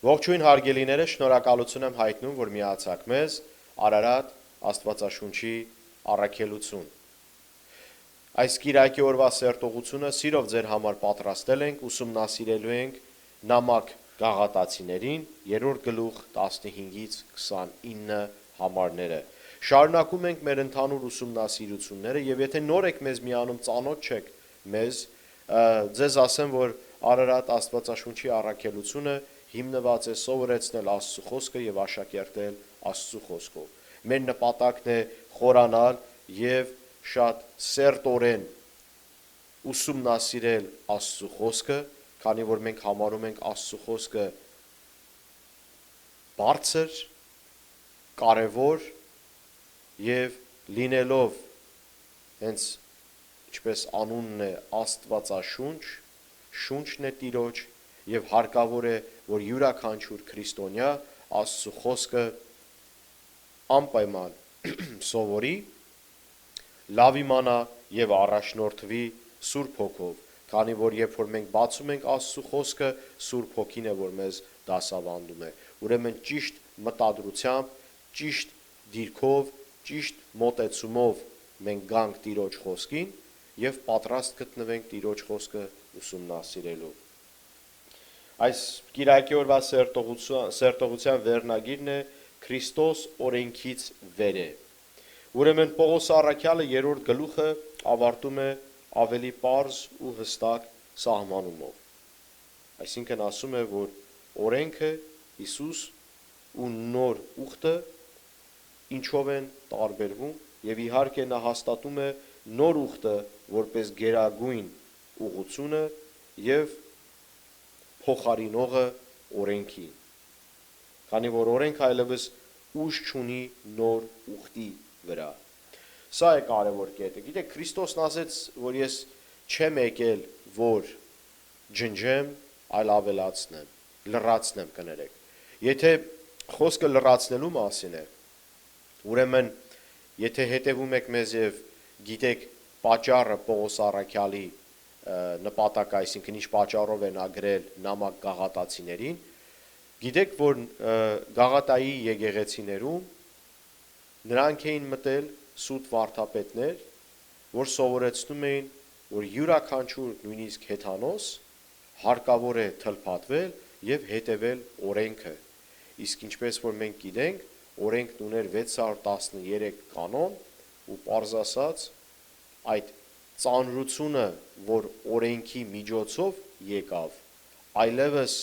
Ողջույն հարգելիները, շնորհակալություն եմ հայտնում, որ միացաք մեզ Արարատ Աստվածաշունչի առաքելություն։ Այս Կիրակի օրվա սերտողությունը սիրով ձեր համար պատրաստել ենք, ուսումնասիրելու ենք նամակ գաղատացիներին 3-րդ գլուխ 15-ից 29 համարները։ Շարունակում ենք մեր ընդհանուր ուսումնասիրությունները եւ եթե նոր եք մեզ միանում, ծանոթ չեք մեզ, ձեզ ասեմ, որ Արարատ Աստվածաշունչի առաքելությունը հիմնված է սովորեցնել Աստծո խոսքը եւ աշակերտել Աստծո խոսքով։ Մեր նպատակն է խորանալ եւ շատ սերտորեն ուսումնասիրել Աստծո խոսքը, քանի որ մենք համարում ենք Աստծո խոսքը բարձր, կարևոր եւ լինելով հենց ինչպես անունն է Աստվածաշունչ, շունչն է Տիրոջ եւ հարկավոր է, որ յուրաքանչյուր քրիստոնյա Աստծո խոսքը անպայման սովորի, լավ իմանա եւ առաջնորդվի Սուրբ Հոգով, քանի որ երբ որ մենք բացում ենք Աստծո խոսքը, Սուրբ Հոգին է, որ մեզ դասավանդում է։ Ուրեմն ճիշտ մտադրությամբ, ճիշտ դիրքով, ճիշտ մոտեցումով մենք գանք Տիրոջ խոսքին եւ պատրաստ գտնվենք Տիրոջ խոսքը ուսումնասիրելու։ Այս Կիրակի օրվա սերտողության վերնագիրն է Քրիստոս օրենքից վեր է։ Ուրեմն Պողոս առաքյալը 3-րդ գլուխը ավարտում է ավելի պարզ ու հստակ սահմանումով։ Այսինքն ասում է, որ օրենքը Հիսուս ու նոր ուխտը ինչով են տարբերվում եւ իհարկե նա հաստատում է նոր ուխտը որպես գերագույն ուղղությունը եւ փոխարինողը օրենքին։ Քանի որ օրենքը այլևս ուժ չունի նոր ուխտի վրա։ Սա է կարևոր կետը։ Գիտեք, Քրիստոսն ասեց, որ ես չեմ եկել, որ ջնջեմ, այլ ավելացնեմ, լրացնեմ կներեք։ Եթե խոսքը լրացնելու մասին է, ուրեմն եթե հետևում եք մեզ եւ գիտեք պատճառը Պողոս առաքյալի նպատակը, այսինքն ինչ պատճառով են ագրել նամակ գաղատացիներին, գիտեք, որ Գաղատայի եկեղեցիներում նրանք էին մտել սուտ վարդապետներ, որ սովորեցնում էին, որ յուրաքանչյուր նույնիսկ հեթանոս հարկավոր է թլփատվել եւ հետևել օրենքը։ Իսկ ինչպես որ մենք գիտենք, օրենքն ուներ 613 կանոն ու պարզ ասած այդ ծանրությունը, որ օրենքի միջոցով եկավ, այլևս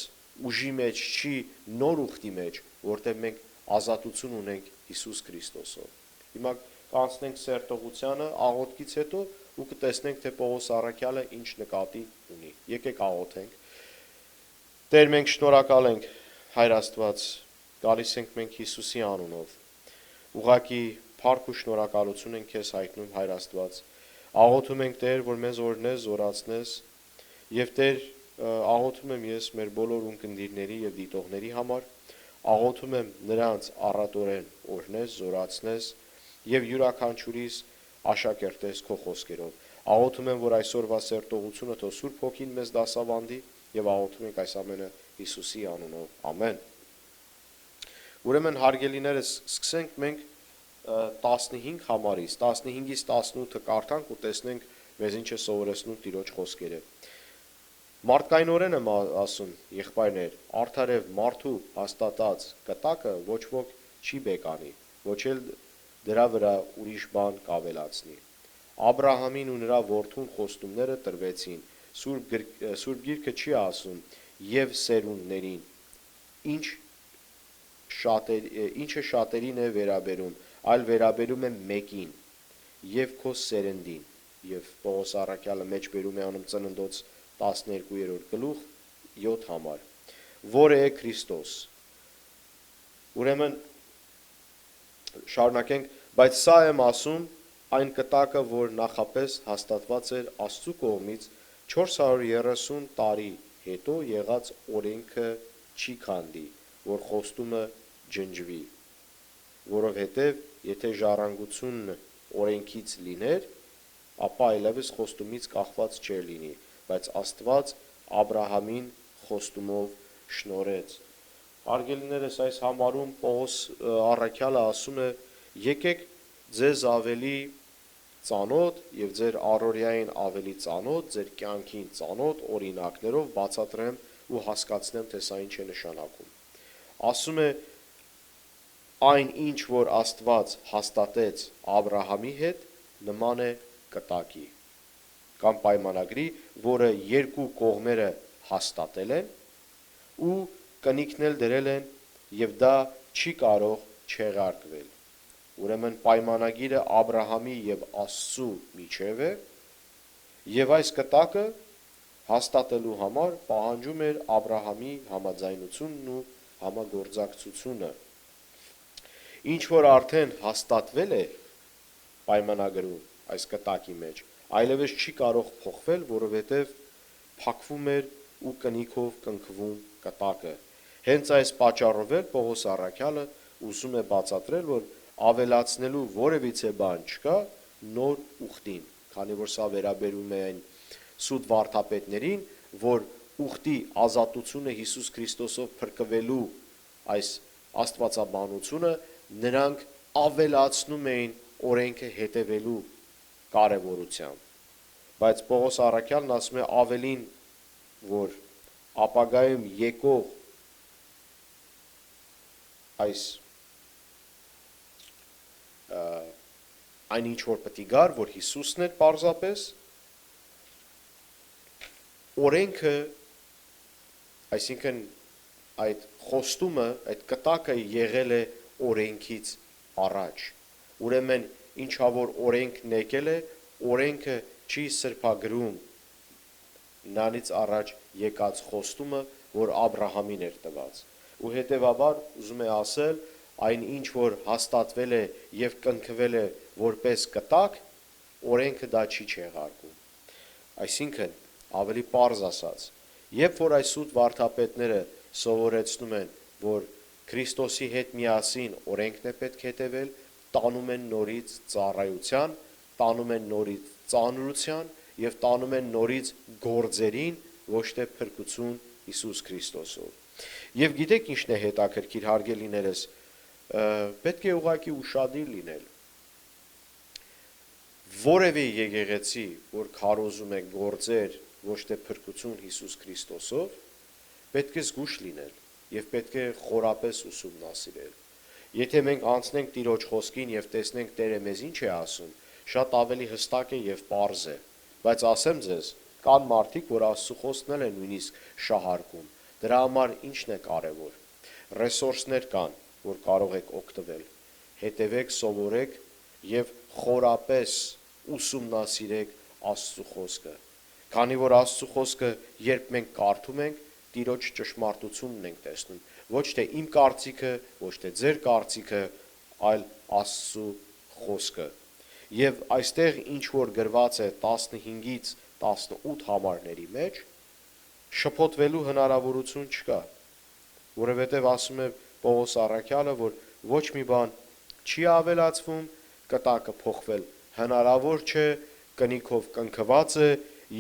ուժի մեջ չի նոր ուխտի մեջ, որտեղ մենք ազատություն ունենք Հիսուս Քրիստոսով։ Հիմա կանցնենք սերտողությանը աղոթքից հետո ու կտեսնենք, թե Պողոս առաքյալը ինչ նկատի ունի։ Եկեք աղոթենք։ Տեր, մենք շնորհակալ ենք, Հայր Աստված, գալիս ենք մենք Հիսուսի անունով։ Ուղղակի փառք ու շնորհակալություն ենք քեզ հայտնում, Հայր Աստված։ Աղոթում ենք, Տեր, որ մեզ օրհնես, զորացնես, եւ Տեր, աղոթում եմ ես մեր բոլոր ունկնդիրների եւ դիտողների համար, աղոթում եմ նրանց առատորեն օրհնես, զորացնես եւ յուրաքանչյուրիս աշակերտես քո խոսքերով։ Աղոթում եմ, որ այսօրվա սերտողությունը թող Սուրբ Հոգին մեզ դասավանդի եւ աղոթում ենք այս ամենը Հիսուսի անունով։ Ամեն։ Ուրեմն հարգելիներս, սկսենք մենք 15 համարից, 15-ից 18-ը կարդանք ու տեսնենք մեզ ինչ է սովորեցնում Տիրոջ խոսքերը։ Մարդկայնորեն եմ ասում, եղբայրներ, արդարև մարդու հաստատած կտակը ոչ ոք չի բեկանի, ոչ էլ դրա վրա ուրիշ բան կավելացնի։ Աբրահամին ու նրա որդուն խոստումները տրվեցին, Սուրբ Գիրքը չի ասում եւ սերունդներին, ինչը շատերին է վերաբերում, այլ վերաբերում է մեկին եւ քո սերնդին, եւ Պողոս առաքյալը մեջ բերում է անում Ծննդոց 12-րդ գլուխ 7 համար, որը է Քրիստոս։ Ուրեմն շարունակենք, բայց սա եմ ասում, այն կտակը, որ նախապես հաստատված էր Աստծու կողմից 430 տարի հետո եղած օրենքը չի քանդի, որ խոստումը ջնջվի, որովհետև եթե ժառանգությունն օրենքից լիներ, ապա այլևս խոստումից կախված չէր լինի, բայց Աստված Աբրահամին խոստումով շնորհեց։ Արգելիներս այս համարում Պողոս առաքյալը ասում է. եկեք ձեզ ավելի ծանոթ եւ ձեր առօրյային ավելի ծանոթ, ձեր կյանքին ծանոթ օրինակներով բացատրեմ ու հասկացնեմ, թե սա ինչ է նշանակում։ Ասում է այն ինչ որ Աստված հաստատեց Աբրահամի հետ, նման է կտակի կամ պայմանագրի, որը երկու կողմերը հաստատել են ու կնիքնել դրել են եւ դա չի կարող չեղարկվել։ Ուրեմն պայմանագիրը Աբրահամի եւ Աստծու միջև է եւ այս կտակը հաստատելու համար պահանջում էր Աբրահամի համաձայնությունն ու համագործակցությունը։ Ինչ որ արդեն հաստատվել է պայմանագրում այս կտակի մեջ, այլևս չի կարող փոխվել, որովհետև փակվում էր ու կնիքով կնքվում կտակը։ Հենց այս պատճառով էլ Պողոս առաքյալը ուզում է բացատրել, որ ավելացնելու որևիցե բան չկա նոր ուխտին, քանի որ սա վերաբերում է այն սուտ վարդապետներին, որ ուխտի ազատությունը Հիսուս Քրիստոսով փրկվելու այս աստվածաբանությունը նրանք ավելացնում էին օրենքը հետևելու կարևորությամբ։ Բայց Պողոս առաքյալն ասում է ավելին, որ ապագայում եկող այս այն ինչ որ պետք է գար, որ Հիսուսն էր պարզապես, օրենքը, այսինքն այդ խոստումը, այդ կտակը եղել է օրենքից առաջ։ Ուրեմն ինչա որ օրենքն եկել է, օրենքը չի սրբագրում նրանից առաջ եկած խոստումը, որ Աբրահամին էր տված։ Ու հետևաբար ուզում է ասել, այն ինչ որ հաստատվել է եւ կնքվել է որպես կտակ, օրենքը դա չի չեղարկում։ Այսինքն ավելի պարզ ասած, երբ որ այս սուտ վարդապետները սովորեցնում են, որ Քրիստոսի հետ միասին օրենքն է պետք հետևել, տանում են նորից ծառայության, տանում են նորից ծանրության եւ տանում են նորից գործերին, ոչ թե փրկություն Հիսուս Քրիստոսով։ Եվ գիտեք ինչն է հետաքրքիր հարգելիներս, պետք է ուղղակի ուշադիր լինել։ Որևէ եկեղեցի, որ քարոզում է գործեր, ոչ թե փրկություն Հիսուս Քրիստոսով, պետք է զգուշ լինել եւ պետք է խորապես ուսումնասիրել։ Եթե մենք անցնենք Տիրոջ խոսքին եւ տեսնենք Տերը մեզ ինչ է ասում, շատ ավելի հստակ է եւ պարզ է, բայց ասեմ ձեզ, կան մարդիկ, որ Աստծո խոսքն են նույնիսկ շահարկում։ Դրա համար ինչն է կարևոր։ Ռեսուրսներ կան, որ կարող եք օգտվել։ Հետևեք, սովորեք եւ խորապես ուսումնասիրեք Աստծո խոսքը։ Քանի որ Աստծո խոսքը, երբ մենք կարդում ենք, Տիրոջ ճշմարտությունն ենք տեսնում, ոչ թե իմ կարծիքը, ոչ թե ձեր կարծիքը, այլ Աստծո խոսքը։ Եվ այստեղ ինչ որ գրված է 15-ից 18 համարների մեջ, շփոթվելու հնարավորություն չկա, որովհետև ասում է Պողոս առաքյալը, որ ոչ մի բան չի ավելացվում, կտակը փոխվել հնարավոր չէ, կնիքով կնքված է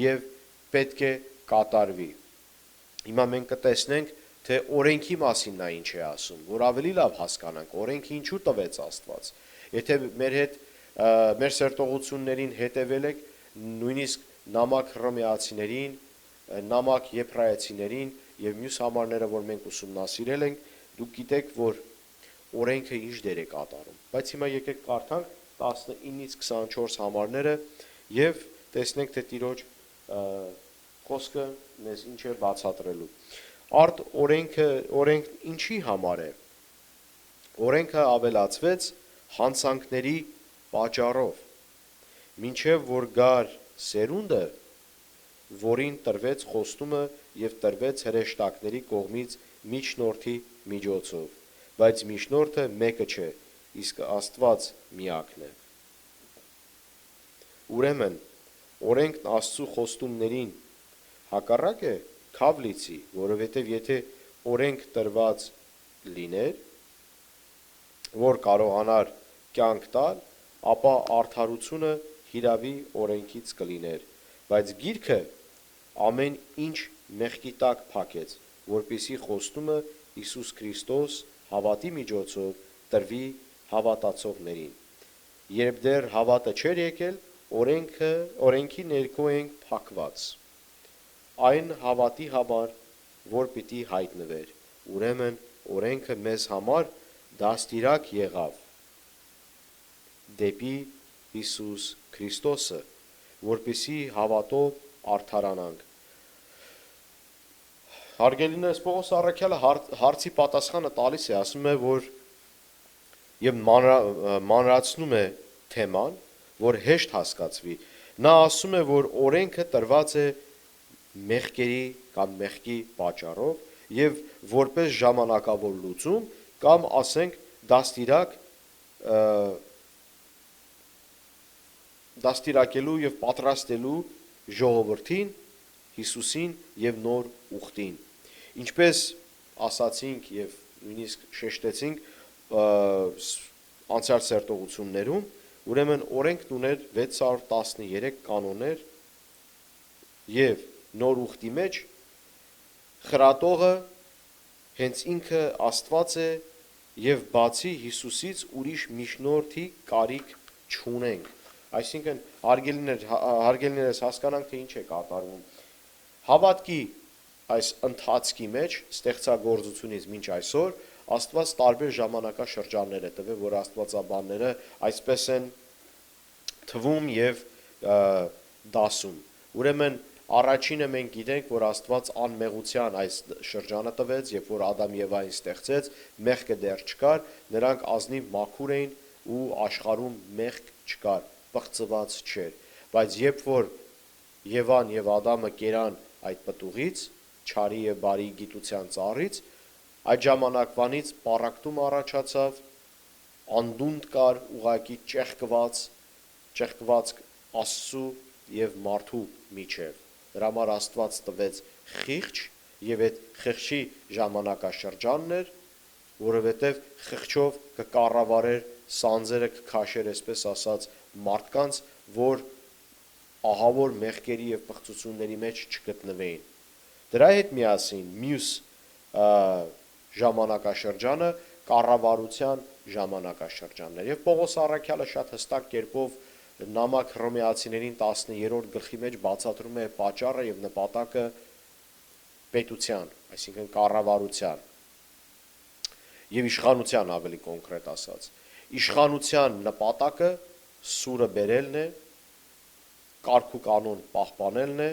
եւ պետք է կատարվի։ Հիմա մենք կտեսնենք, թե օրենքի մասին նա ինչ է ասում, որ ավելի լավ հասկանանք, օրենքը ինչու տվեց Աստված։ Եթե մեր սերտողություններին հետևել եք, նույնիսկ նամակ հռոմեացիներին, նամակ եբրայեցիներին եւ մյուս համարները, որ մենք ուսումնասիրել ենք, դուք գիտեք, որ օրենքը ինչ դեր է կատարում։ Բայց հիմա եկեք կարդանք 19-ից 24 համարները եւ տեսնենք, թե Տիրոջ խոսքը մեզ ինչ է բացատրելու։ Արդ օրենք ինչի համար է։ Օրենքը ավելացվեց հանցանքների պատճառով, մինչև որ գար սերունդը, որին տրվեց խոստումը եւ տրվեց հրեշտակների կողմից միջնորդի միջոցով, բայց միջնորդը մեկը չէ, իսկ Աստված միակն է։ Ուրեմն օրենքն Աստծո խոստումներին հակառակ է քավլիցի, որովհետև եթե օրենք տրված լիներ, որ կարողանար կյանք տալ, ապա արդարությունը հիրավի օրենքից կլիներ, բայց գիրքը ամեն ինչ մեղքի տակ փակեց, որպեսզի խոստումը Հիսուս Քրիստոս հավատի միջոցով տրվի հավատացողներին։ Երբ դեռ հավատը չէր եկել, օրենքի ներքո ենք փակված։ Այն հավատի համար, որ պիտի հայտնվեր։ Ուրեմն օրենքը մեզ համար դաստիարակ եղավ դեպի Հիսուս Քրիստոսը, որպեսզի հավատով արդարանանք։ Հարգելիներս, Պողոս առաքյալը հարցի պատասխանը տալիս է, ասում է, որ եւ մանրացնում է թեման, որ հեշտ հասկացվի։ Նա ասում է, որ օրենքը տրված է մեղքերի կամ մեղքի պատճառով եւ որպես ժամանակավոր լուծում կամ ասենք դաստիարակելու եւ պատրաստելու ժողովրդին Հիսուսին եւ նոր ուխտին։ Ինչպես ասացինք եւ նույնիսկ շեշտեցինք անցյալ սերտողություններում, ուրեմն օրենքն ուներ 613 կանոններ եւ նոր ուխտի մեջ խրատողը հենց ինքը Աստված է եւ բացի Հիսուսից ուրիշ միջնորդի կարիք չունենք։ Այսինքն հարգելիներս հասկանանք, թե ինչ է կատարվում։ Հավատքի այս ընթացքի մեջ ստեղծագործությունից մինչ այսօր Աստված տարբեր ժամանակաշրջաններ է տվել, որ աստվածաբանները այսպես են թվում եւ դասում։ Ուրեմն առաջինը մենք գիտենք, որ Աստված անմեղության այս շրջանը տվեց, երբ որ Ադամ եւ Եվային ստեղծեց, մեղքը դեռ չկար, նրանք ազնիվ մաքուր էին ու աշխարհում մեղք չկար, պղծված չէր։ Բայց երբ որ Եվան եւ Ադամը կերան այդ պտուղից, չարի եւ բարի գիտության ծառից, այդ ժամանակվանից պառակտում առաջացավ, անդունդ կար, ուղակի ճեղքված Աստծու եւ մարդու միջև։ Դրա համար Աստված տվեց խիղճ եւ այդ խիղճի ժամանակաշրջանն էր, որովհետեւ խիղճով կկառավարեր սանձերը, կքաշեր, այսպես ասած, մարդկանց, որ ահավոր մեղքերի եւ պղծությունների մեջ չգտնվեին։ Դրա հետ միասին մյուս ժամանակաշրջանը կառավարության ժամանակաշրջանն էր։ Եվ Պողոս առաքյալը շատ հստակ կերպով նամակ Հռոմեացիներին 10-րդ գլխի մեջ բացատրում է պատճառը եւ նպատակը պետության, այսինքն կառավարության եւ իշխանության ավելի կոնկրետ ասած։ Իշխանության նպատակը սուրը բերելն է, կարգ ու կանոն պահպանելն է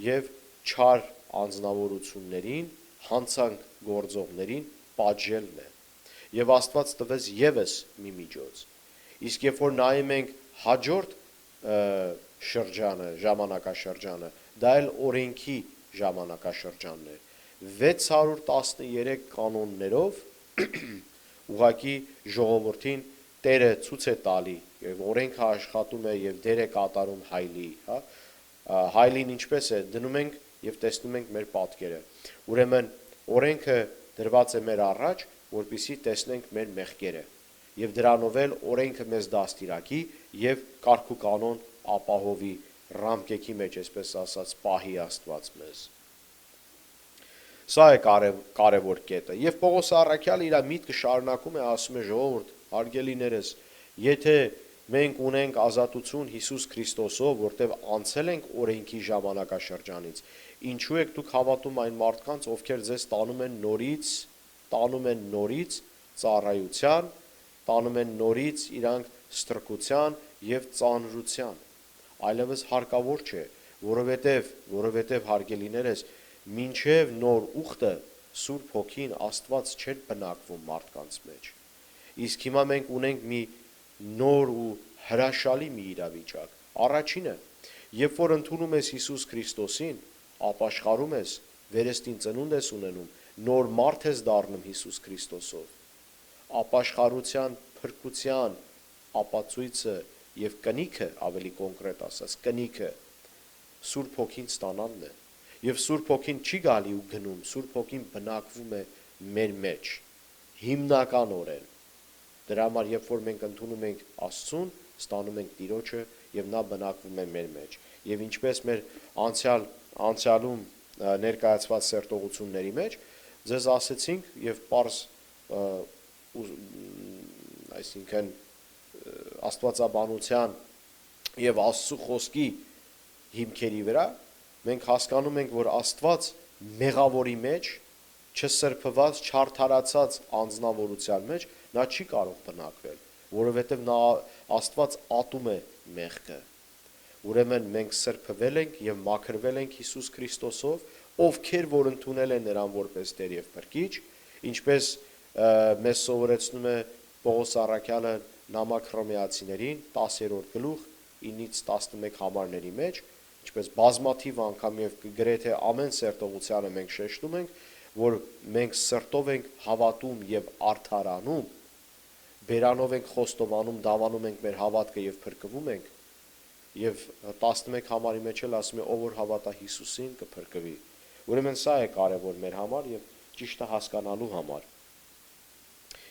եւ չար անձնավորություններին, հանցանք գործողներին պատժելն է։ Եվ Աստված տվեց եւս մի միջոց։ Իսկ երբ որ նայում ենք հաջորդ շրջանը, ժամանակաշրջանը, դա էլ օրենքի ժամանակաշրջանն է։ 613 կանոններով ուղղակի ժողովրդին Տերը ցույց է տալի, եւ օրենքը աշխատում է եւ դեր է կատարում հայլի, հա։ Հայլին ինչպես է դնում ենք եւ տեսնում ենք մեր պատկերը։ Ուրեմն օրենքը դրված է մեր առաջ, որպեսզի տեսնենք մեր մեղքերը։ Եվ դրանով էլ օրենքը մեզ դաստիարակի եւ կարգ ու կանոն ապահովի ռամկեքի մեջ, այսպես ասած, պահի Աստված մեզ։ Սա է կարևոր կետը։ Եվ Պողոս առաքյալը իր միտքը շարունակում է, ասում է ժողովուրդ, հարգելիներս, եթե մենք ունենք ազատություն Հիսուս Քրիստոսով, որտեղ անցել ենք օրենքի ժամանակաշրջանից, ինչու եք դուք հավատում այն մարդկանց, ովքեր ձեզ տանում են նորից ծառայության, տանում են նորից իրանք ստրկության եւ ծանրության։ Այլևս հարկավոր չէ, որովհետև հարգելիներս, մինչև նոր ուխտը Սուրբ Հոգին Աստված չէր բնակվում մարդկանց մեջ։ Իսկ հիմա մենք ունենք մի նոր ու հրաշալի մի իրավիճակ։ Առաջինը, երբ որ ընդունում ես Հիսուս Քրիստոսին, ապաշխարում ես, վերստին ծնունդ ես ունենում, նոր մարդ ես դառնում Հիսուս Քրիստոսով։ Ապաշխարության, փրկության ապացույցը եւ կնիքը, ավելի կոնկրետ ասած, կնիքը Սուրբ Հոգին ստանալն է։ Եվ Սուրբ Հոգին չի գալի ու գնում, Սուրբ Հոգին բնակվում է մեր մեջ հիմնականորեն։ Դրա համար երբ որ մենք ընդունում ենք Աստծուն, ստանում ենք Տիրոջը եւ նա բնակվում է մեր մեջ։ Եվ ինչպես մեր անցյալում ներկայացված սերտողությունների մեջ, ձեզ ասեցինք եւ պարզ այսինքն աստվածաբանության եւ Աստծո խոսքի հիմքերի վրա մենք հասկանում ենք, որ Աստված մեղավորի մեջ չսրբված, չարդարացած անձնավորության մեջ նա չի կարող բնակվել, որովհետև նա Աստված ատում է մեղքը։ Ուրեմն մենք սրբվել ենք եւ մաքրվել ենք Հիսուս Քրիստոսով, ովքեր որ ընդունել են նրան որպես Տեր եւ Փրկիչ, ինչպես մեզ սովորեցնում է Պողոս առաքյալը նամակ Հռոմեացիներին 10-րդ գլուխ 9-ից 11 համարների մեջ, ինչպես բազմաթիվ անգամ եւ գրեթե ամեն սերտողությանը մենք շեշտում ենք, որ մենք սրտով ենք հավատում եւ արդարանում, բերանով ենք խոստովանում, դավանում ենք մեր հավատքը եւ փրկվում ենք, եւ 11 համարի մեջ էլ ասում է ով որ հավատա Հիսուսին կփրկվի։ Ուրեմն սա է կարևոր մեր համար եւ ճիշտը հասկանալու համար։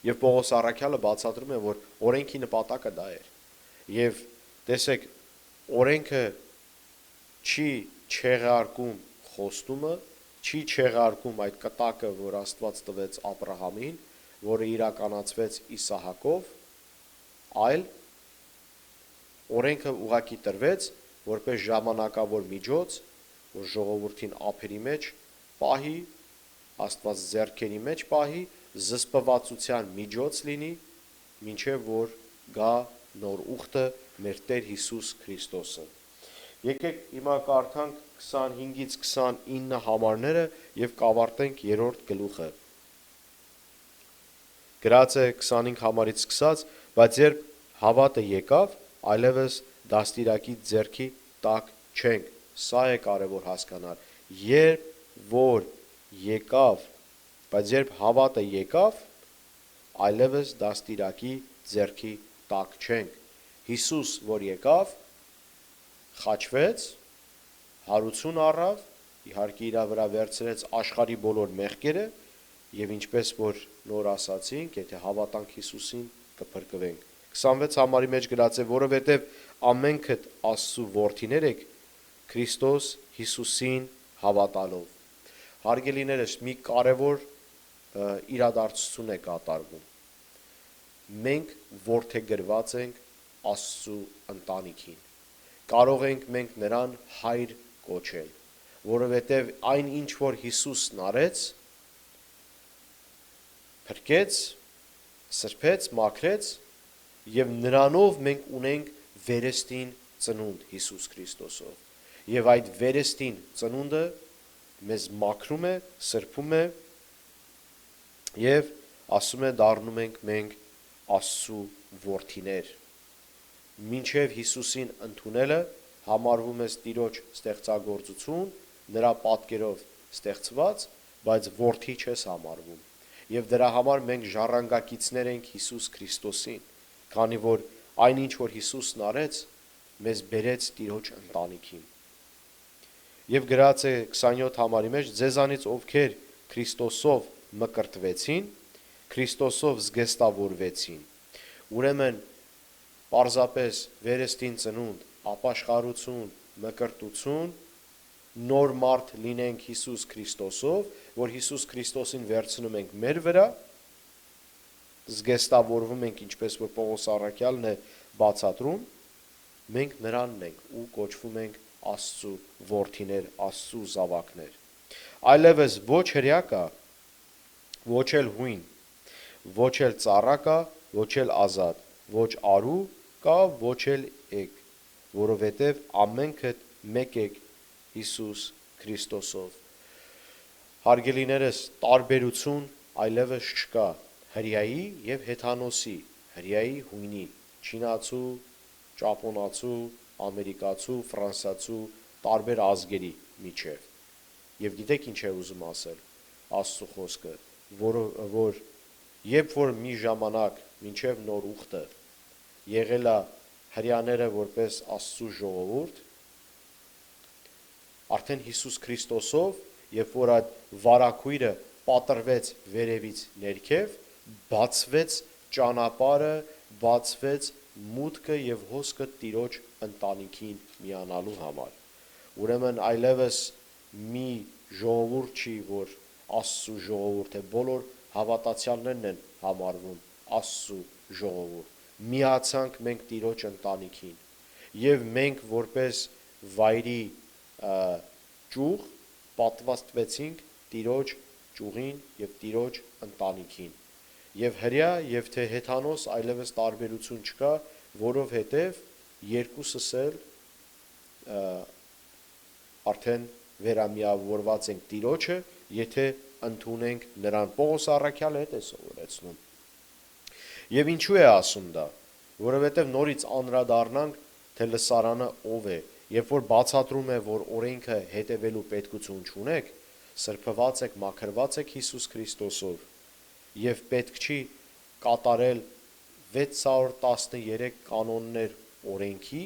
Եվ Պողոս առաքյալը բացատրում է, որ օրենքի նպատակը դա էր։ Եվ տեսեք, օրենքը չի չեղարկում խոստումը, չի չեղարկում այդ կտակը, որ Աստված տվեց Աբրահամին, որը իրականացվեց Իսահակով, այլ օրենքը ուղղակի տրվեց որպես ժամանակավոր միջոց, որ ժողովրդին ափերի մեջ պահի, Աստված ձեռքերի մեջ պահի, զսպվածության միջոց լինի, մինչև որ գա նոր ուխտը մեր Տեր Հիսուս Քրիստոսը։ Եկեք հիմա կարդանք 25-ից 29 համարները եւ կավարտենք 3-րդ գլուխը։ Գրած է 25 համարից սկսած, բայց երբ հավատը եկավ, այլևս դաստիարակի ձեռքի տակ չենք։ Սա է կարևոր հասկանալ։ Երբ որ եկավ, բայց երբ հավատը եկավ, այլևս դաստիարակի ձեռքի տակ չենք։ Հիսուս, որ եկավ, խաչվեց, հարություն առավ, իհարկե իր վրա վերցրեց աշխարհի բոլոր մեղքերը, եւ ինչպես որ նոր ասացինք, եթե հավատանք Հիսուսին, կփրկվենք։ 26 համարի մեջ գրած է, որովհետև ամենքդ Աստծու որդիներ եք Քրիստոս Հիսուսին հավատալով։ Հարգելիներս, մի կարևոր իրադարձություն է կատարվում։ Մենք որդեգրված ենք Աստծու ընտանիքին։ Կարող ենք մենք նրան հայր կոչել, որովհետև այն ինչ որ Հիսուսն արեց, փրկեց, սրբեց, մաքրեց, եւ նրանով մենք ունենք վերստին ծնունդ Հիսուս Քրիստոսով։ Եվ այդ վերստին ծնունդը մեզ մաքրում է, սրբում է եւ ասում է դառնում ենք մենք Աստծու որդիներ։ Մինչև Հիսուսին ընդունելը համարվում է Տիրոջ ստեղծագործություն, նրա պատկերով ստեղծված, բայց որդի չես համարվում։ Եվ դրա համար մենք ժառանգակիցներ ենք Հիսուս Քրիստոսին, քանի որ այնինչ որ Հիսուսն արեց, մեզ բերեց Տիրոջ ընտանիքին։ Եվ գրած է 27 համարի մեջ, ձեզանից ովքեր Քրիստոսով մկրտվեցին, Քրիստոսով զգեստավորվեցին։ Ուրեմն պարզապես վերստին ծնունդ, ապաշխարություն, մկրտություն, նոր մարդ լինենք Հիսուս Քրիստոսով, որ Հիսուս Քրիստոսին վերցնում ենք մեր վրա, զգեստավորվում ենք, ինչպես որ Պողոս առաքյալն է բացատրում, մենք նրանն ենք ու կոչվում ենք Աստծու որդիներ, Աստծու զավակներ։ Այլևս ոչ հրյակա, ոչ էլ հույն, ոչ էլ ծառա կա, ոչ էլ ազատ, ոչ արու կա, ոչ էլ եք, որովհետև ամենքդ մեկ եք Հիսուս Քրիստոսով։ Հարգելիներս, տարբերություն այլևս չկա հրյայի եւ հեթանոսի, հրյայի հույնի, չինացու, ճապոնացու, ամերիկացու, ֆրանսացու, տարբեր ազգերի միջև։ Եվ գիտեք ինչ է ուզում ասել Աստծո խոսքը, որ երբ որ մի ժամանակ մինչև նոր ուխտը եղել է հրյաները որպես Աստծո ժողովուրդ, արդեն Հիսուս Քրիստոսով, երբ որ այդ վարակույրը պատրվեց վերևից ներքև, բացվեց ճանապարհը, բացվեց մուտքը եւ հոսքը Տիրոջ ընտանիքին միանալու համար։ Ուրեմն այլևս մի ժողովուրդ չի, որ Աստծու ժողովուրդ է, բոլոր հավատացյալներն են համարվում Աստծու ժողովուրդ։ Միացանք մենք Տիրոջ ընտանիքին, եւ մենք որպես վայրի ճյուղ պատվաստվեցինք Տիրոջ ճյուղին եւ Տիրոջ ընտանիքին։ Եվ հրյա եւ թե հեթանոս այլևս տարբերություն չկա, որովհետեւ երկուսս էլ արդեն վերամիավորված ենք Տիրոջը, եթե ընդունենք նրան։ Պողոս առաքյալը հետ է սովորեցնում։ Եվ ինչու է ասում դա, որովհետև նորից անդրադառնանք, թե լսարանը ով է, երբ որ բացատրում է, որ օրենքը հետևելու պետքություն չունեք, սրբված եք, մաքրված եք Հիսուս Քրիստոսով, եւ պետք չի կատարել 613 կանոններ օրենքի,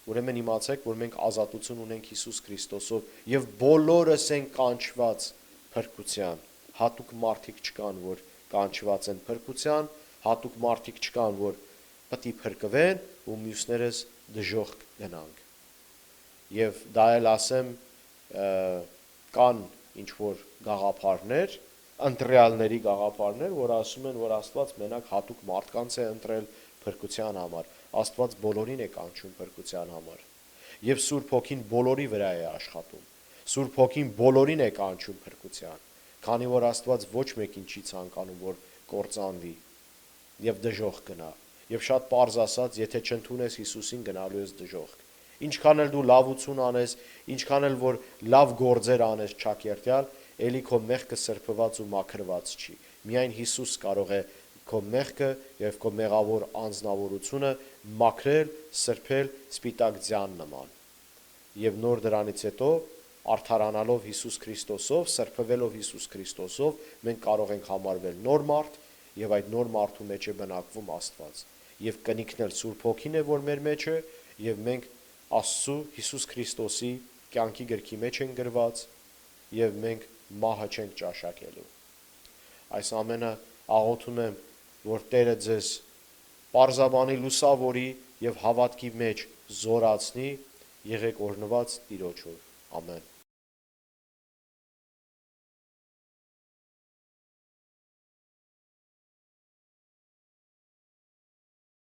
ուրեմն իմացեք, որ մենք ազատություն ունենք Հիսուս Քրիստոսով եւ բոլորս ենք կանչված փրկության։ Հատուկ մարդիկ չկան, որ կանչված են փրկության, հատուկ մարդիկ չկան, որ պետք է փրկվեն ու մյուսներս դժոխք գնանք։ Եվ դա էլ ասեմ, կան ինչ որ գաղափարներ, ընտրյալների գաղափարներ, որ ասում են, որ Աստված մենակ հատուկ մարդկանց է ընտրել փրկության համար։ Աստված բոլորին է կանչում փրկության համար։ Եվ Սուրբ Հոգին բոլորի վրա է աշխատում։ Սուրբ Հոգին բոլորին է կանչում փրկության, քանի որ Աստված ոչ մեկին չի ցանկանում, որ կործանվի եւ դժոխք գնա։ Եվ շատ պարզ ասած, եթե չընդունես Հիսուսին, գնալու ես դժոխք։ Ինչքան էլ դու լավություն անես, ինչքան էլ որ լավ գործեր անես ճակերտյալ, ելի քո մեղքը սրբված ու մաքրված չի։ Միայն Հիսուս կարող է քո մեղքը եւ քո մեղավոր անձնավորությունը մաքրել, սրբել սպիտակ ձյան նման։ Եվ նոր դրանից հետո արդարանալով Հիսուս Քրիստոսով, սրբվելով Հիսուս Քրիստոսով, մենք կարող ենք համարվել նոր մարդ եւ այդ նոր մարդու մեջ է բնակվում Աստված։ Եվ կնիքն էլ Սուրբ Հոգին է, որ մեր մեջ է, եւ մենք Աստծու Հիսուս Քրիստոսի կյանքի գրքի մեջ ենք գրված եւ մենք մահը չենք ճաշակելու։ Այս ամենը աղոթում եմ, որ Տերը ձեզ պարզաբանի, լուսավորի եւ հավատքի մեջ զորացնի, եղեք օրհնված Տիրոջով։ Ամեն։